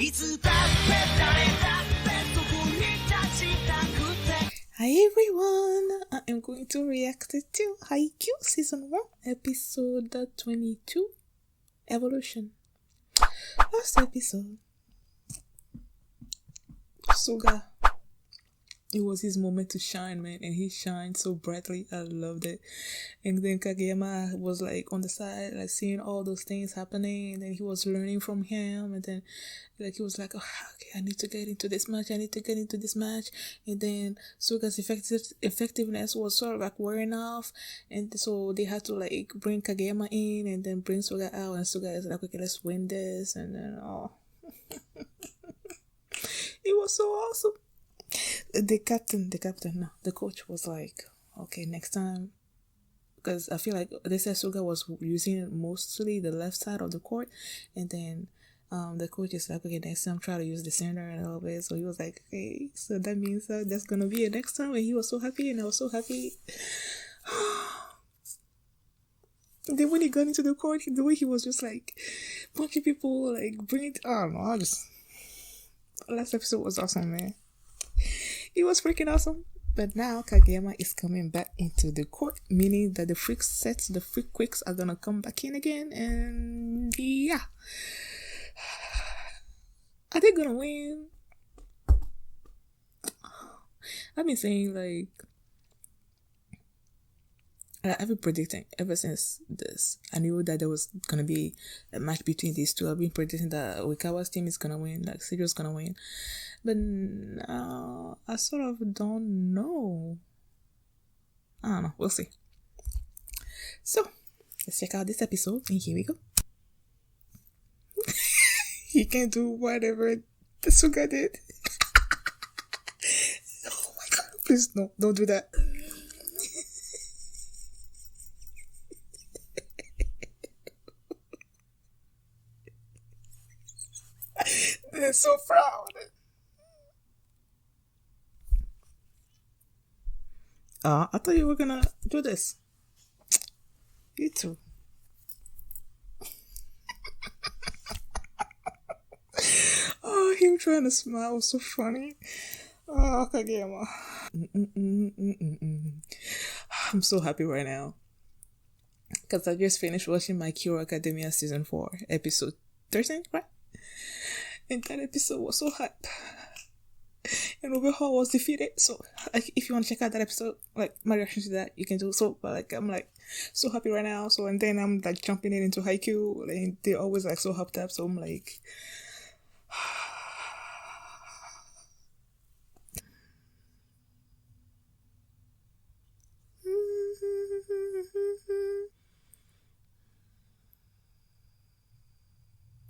Hi everyone, I am going to react to Haikyuu Season 1, Episode 22, Evolution. Last episode, Suga, it was his moment to shine, man, and he shined so brightly. I loved it. And then Kageyama was like on the side, like seeing all those things happening, and then he was learning from him, and then like he was like, oh, okay, I need to get into this match, and then Suga's effectiveness was sort of like wearing off, and so they had to like bring Kageyama in and then bring Suga out, and Suga is like, okay, let's win this, and then it was so awesome. The coach was like, okay, next time, because I feel like they said Suga was using mostly the left side of the court, and then the coach is like, okay, next time try to use the center a little bit. So he was like, okay, so that means that's gonna be it next time, and he was so happy, and I was so happy. And then when he got into the court, the way he was just like punching people, like bringing, I don't know, last episode was awesome, man. It was freaking awesome. But now Kageyama is coming back into the court, meaning that the freak sets, the freak quicks are gonna come back in again, and yeah. Are they gonna win? I've been saying like I've been predicting ever since this. I knew that there was gonna be a match between these two. I've been predicting that Oikawa's team is gonna win, like Sejo's gonna win. But now I sort of don't know. I don't know. We'll see. So let's check out this episode, and here we go. He can do whatever the Suga did. Oh my god! Please no, don't do that. They're so proud. I thought you were gonna do this. You too. Oh, him trying to smile was so funny. Oh, Kageyama. I'm so happy right now. Because I just finished watching My Hero Academia Season 4, Episode 13, right? And that episode was so hype. And Overhaul was defeated. So like, if you want to check out that episode, like my reaction to that, you can do so. But like I'm like so happy right now. So and then I'm like jumping into Haikyuu, and they're always like so hyped up. So I'm like,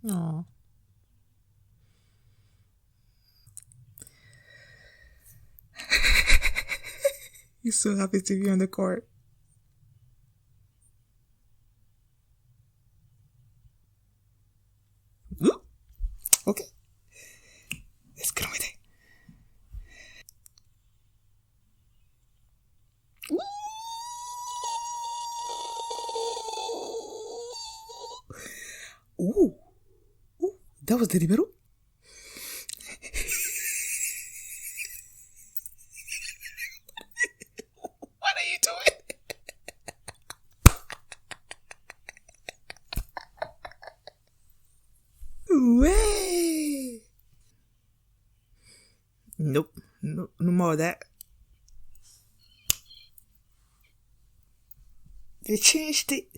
oh. He's so happy to be on the court. Ooh. Okay. Let's get on with it. Ooh. Ooh. That was the libero. What are you doing? Way. Nope. No more of that. They changed it.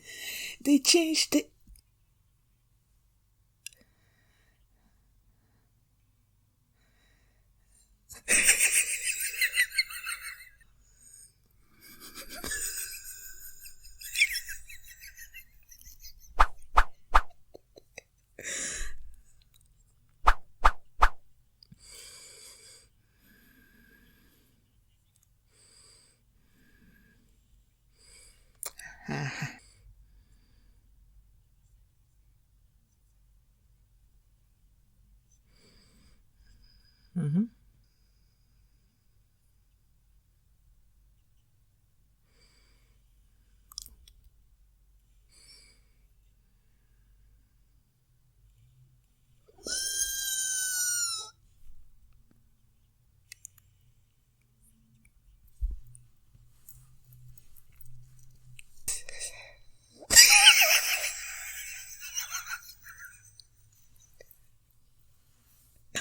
Mm-hmm.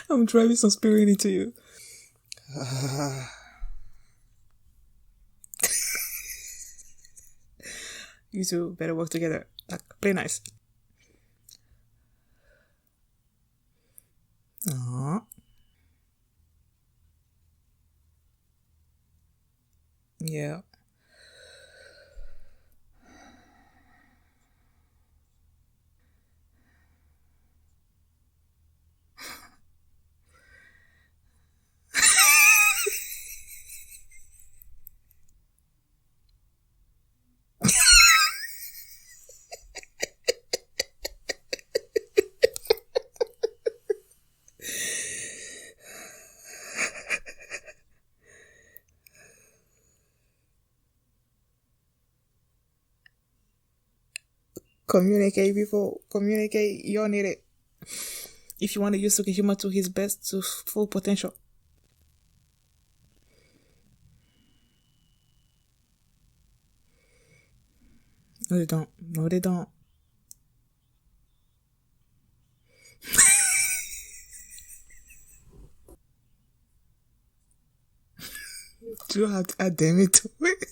I'm driving some spirit into you. You two better work together. Like, play nice. Aww. Yeah. Communicate, people. Communicate. You all need it. If you want to use Tsukishima to his best, to full potential. No, they don't. No, they don't. You have to add damn it to it.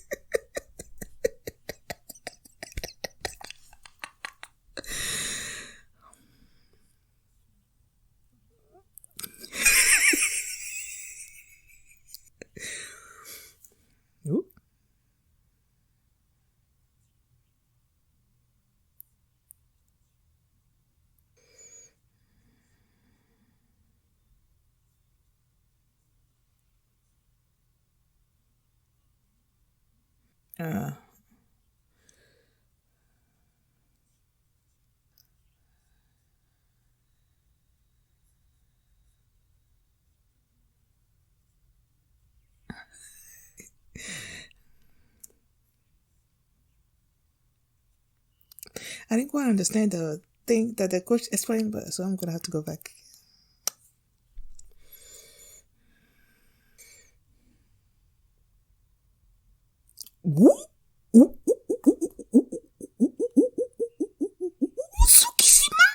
Ooh. Uh, I didn't quite understand the thing that the coach explained, but so I'm gonna have to go back. Tsukishima.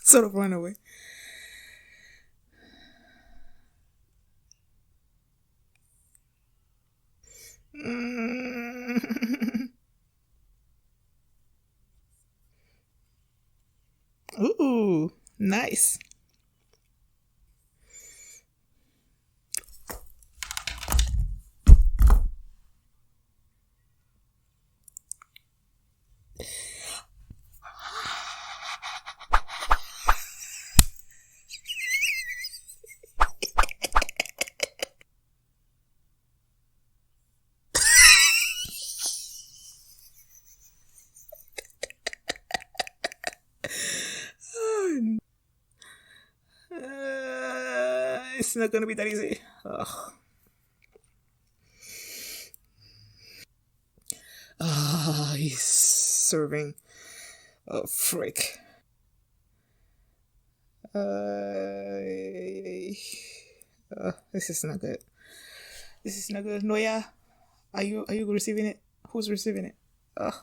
Sort of run away. Ooh, nice. It's not gonna be that easy. Ugh. He's serving. Oh, frick. This is not good. This is not good. Noya, are you receiving it? Who's receiving it? Ugh.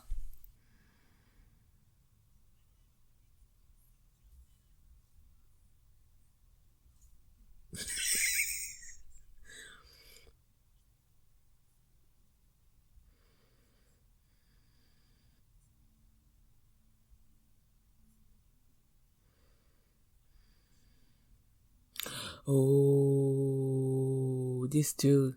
Oh, this dude.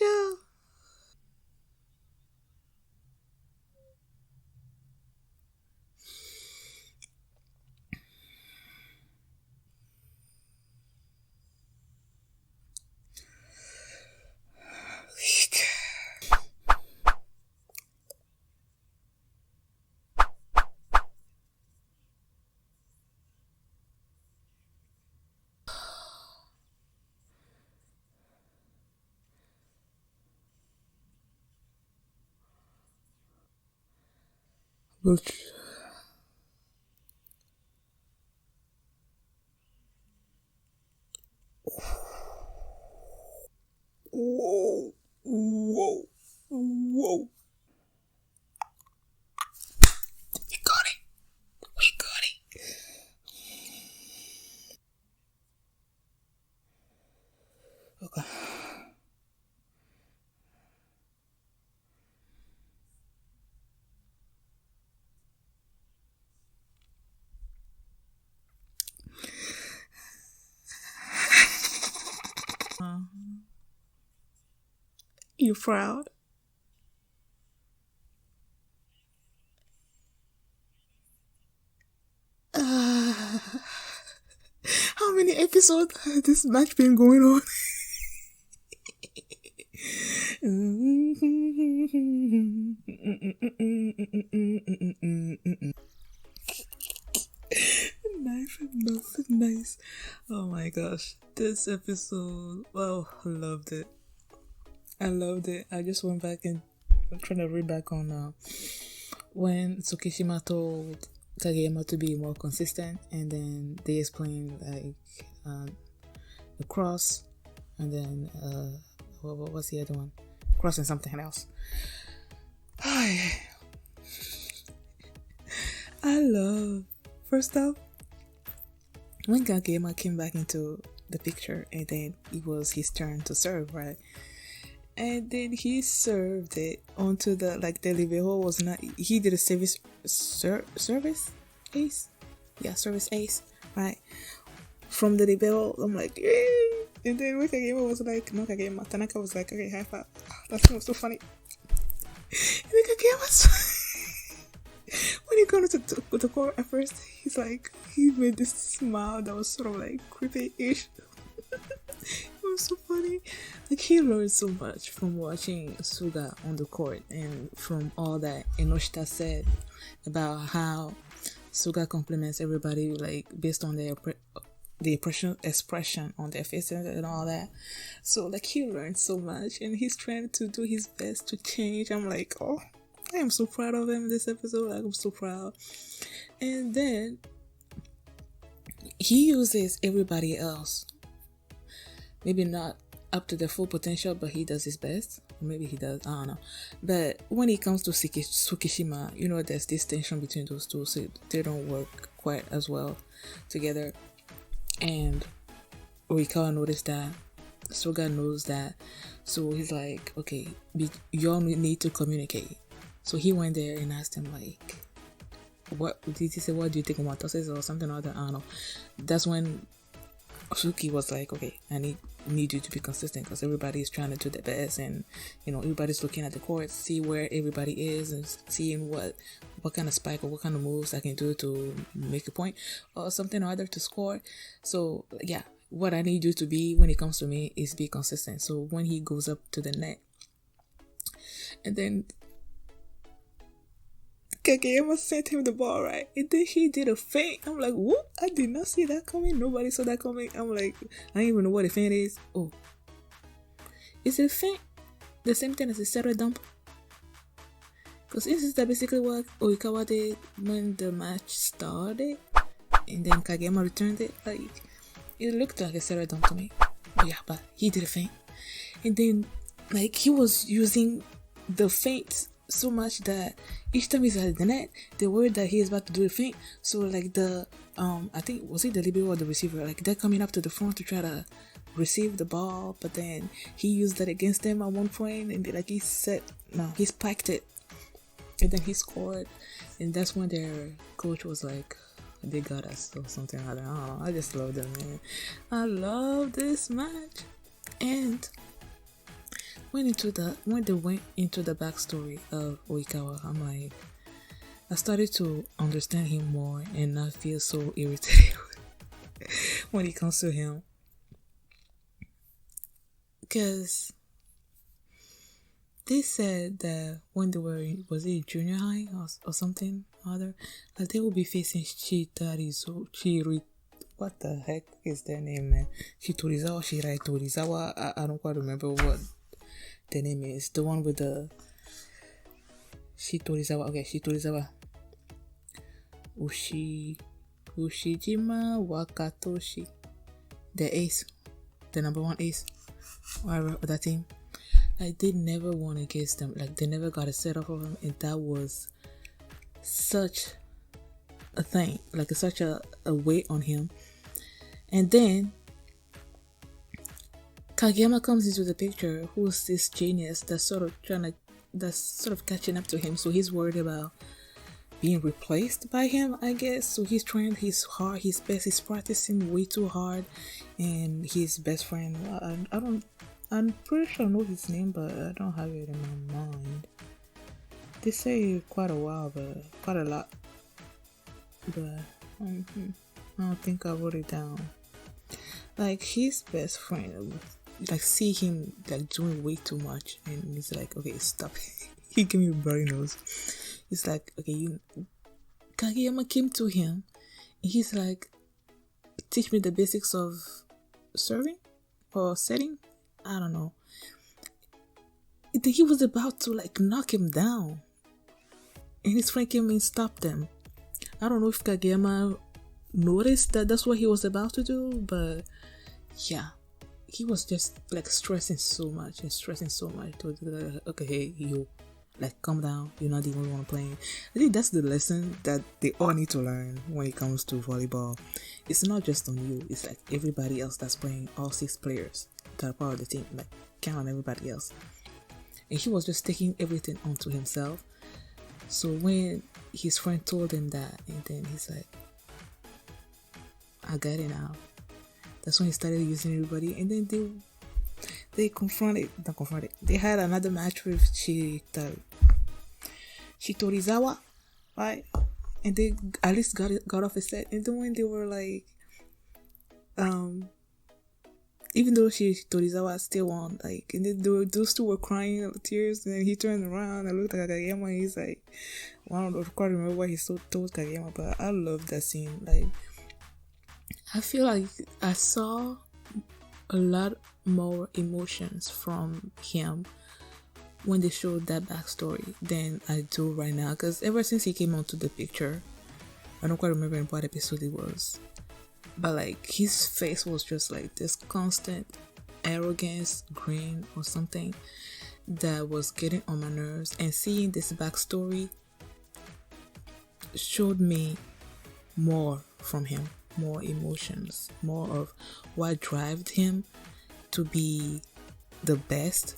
job. But whoa, whoa, whoa. We got it. We got it. Okay. You proud? Uh, how many episodes has this match been going on? Nice enough, nice. Oh my gosh, this episode, oh, I loved it. I loved it. I just went back and I'm trying to read back on when Tsukishima told Kageyama to be more consistent, and then they explained like the cross, and then what was the other one? Cross and something else. I love. First off, when Kageyama came back into the picture, and then it was his turn to serve, right? And then he served it onto the like the libero was not. He did a service ace, yeah, service ace, right? From the libero, I'm like, yay! And then when Kageyama was like, no Kageyama, Tanaka was like, okay, high five. That was so funny. And then Kageyama when he got into the court at first, he's like, he made this smile that was sort of like creepy-ish. It was so funny. Like, he learned so much from watching Suga on the court and from all that Enoshita said about how Suga compliments everybody like based on their the expression on their faces and all that. So like he learned so much and he's trying to do his best to change. I'm like, oh, I am so proud of him this episode. I'm so proud. And then he uses everybody else. Maybe not up to their full potential, but he does his best. Or maybe he does, I don't know. But when it comes to Tsukishima, you know, there's this tension between those two, so they don't work quite as well together. And Oikawa noticed that. Suga knows that. So he's like, okay, y'all need to communicate. So he went there and asked him, like, what did he say? What do you think about this or something like that? I don't know. That's when Suki was like, okay, I need you to be consistent because everybody is trying to do their best, and you know everybody's looking at the court, see where everybody is, and seeing what kind of spike or what kind of moves I can do to make a point or something or other to score. So yeah, what I need you to be when it comes to me is be consistent. So when he goes up to the net, and then Kageyama sent him the ball, right? And then he did a feint. I'm like, whoop, I did not see that coming. Nobody saw that coming. I'm like, I don't even know what a feint is. Oh. Is it a feint the same thing as a Sarah dump? Because isn't that basically what Oikawa did when the match started? And then Kageyama returned it? Like, it looked like a Sarah dump to me. Oh yeah, but he did a feint. And then, like, he was using the feints so much that each time he's at the net, they're worried that he is about to do a feint. So like the I think was it the libero or the receiver, like they're coming up to the front to try to receive the ball, but then he used that against them at one point, and like he spiked it, and then he scored, and that's when their coach was like, they got us or something like that. I don't know. I just love them, man. I love this match. And when they went into the backstory of Oikawa, I'm like, I started to understand him more and not feel so irritated when it comes to him. Because they said that when they were in, was it junior high or something other, like they would be facing what the heck is their name, man? Shiratorizawa. I don't quite remember what the name is. The one with the Shitorizawa. Okay, Shitorizawa. Ushijima Wakatoshi. The ace. The number one ace. Whatever, that team. Like, they never won against them. Like, they never got a set up of him. And that was such a thing. Like, such a weight on him. And then Kageyama comes into the picture, who's this genius that's sort of catching up to him. So he's worried about being replaced by him, I guess. So he's trying his best. He's practicing way too hard. And his best friend, I'm pretty sure I know his name, but I don't have it in my mind. They say quite a while, but quite a lot. But I don't think I wrote it down. Like, his best friend, like, see him like doing way too much, and he's like, okay, stop. He gave me a bloody nose. It's like, okay, Kageyama came to him, and he's like, teach me the basics of serving or setting. I don't know. He was about to like knock him down, and his friend came and stopped him. I don't know if Kageyama noticed that that's what he was about to do, but yeah, he was just like stressing so much. Okay, hey, you, like, calm down. You're not the only one playing. I think that's the lesson that they all need to learn when it comes to volleyball. It's not just on you. It's like everybody else that's playing, all 6 players that are part of the team. Like, count on everybody else. And he was just taking everything onto himself. So when his friend told him that, and then he's like, I got it now. That's when he started using everybody. And then they they had another match with Shitorizawa, right? And they at least got off a set. And then when they were like, even though Shitorizawa still won, like, and then those two were crying tears, and then he turned around and looked at Kageyama, and he's like, well, I don't quite remember what he told Kageyama, but I love that scene. Like, I feel like I saw a lot more emotions from him when they showed that backstory than I do right now, because ever since he came onto the picture, I don't quite remember in what episode it was, but like, his face was just like this constant arrogance, grin or something that was getting on my nerves. And seeing this backstory showed me more from him, more emotions, more of what drove him to be the best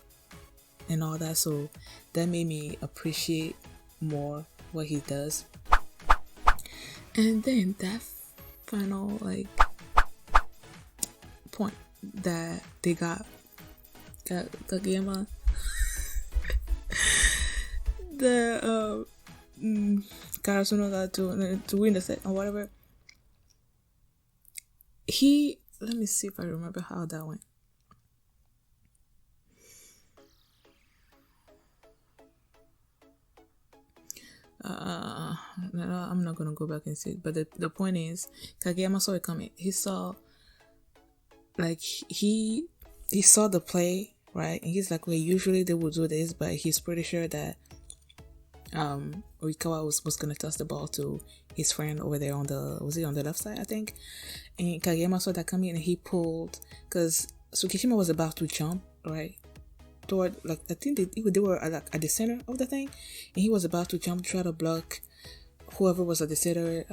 and all that. So that made me appreciate more what he does. And then that final like point that they got Kageyama the Karasuno got to win the set or whatever. Let me see if I remember how that went. No, I'm not gonna go back and see it, but the point is, Kageyama saw it coming. He saw, like, he saw the play, right? And he's like, well, usually they would do this, but he's pretty sure that Oikawa was gonna toss the ball to his friend over there on the left side, I think. And Kageyama saw that coming, and he pulled, because Tsukishima was about to jump, right, toward, like, I think they were at the center of the thing, and he was about to jump, try to block whoever was at the center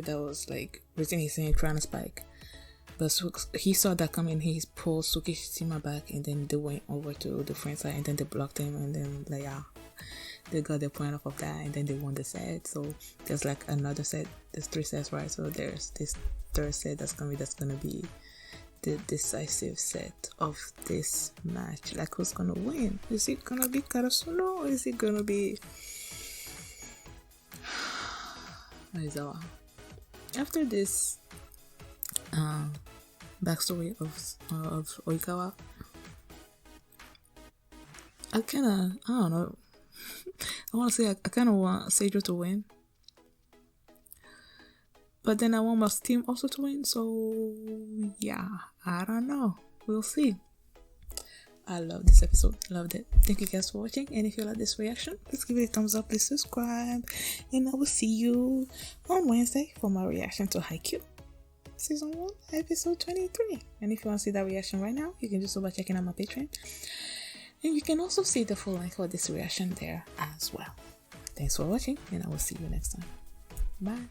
that was like raising his hand trying to spike. But he saw that coming. He pulled Tsukishima back, and then they went over to the friend side, and then they blocked him, and then like, yeah, they got their point off of that, and then they won the set. So there's like another set. There's 3 sets, right? So there's this third set that's gonna be the decisive set of this match. Like, who's gonna win? Is it gonna be Karasuno or is it gonna be Aizawa? After this backstory of Oikawa, I don't know. I want to say I kind of want Seijo to win, but then I want my team also to win. So yeah, I don't know. We'll see. I love this episode. Loved it. Thank you guys for watching. And if you like this reaction, please give it a thumbs up. Please subscribe. And I will see you on Wednesday for my reaction to Haikyuu Season 1, Episode 23. And if you want to see that reaction right now, you can just go by checking out my Patreon. And you can also see the full link for this reaction there as well. Thanks for watching, and I will see you next time. Bye.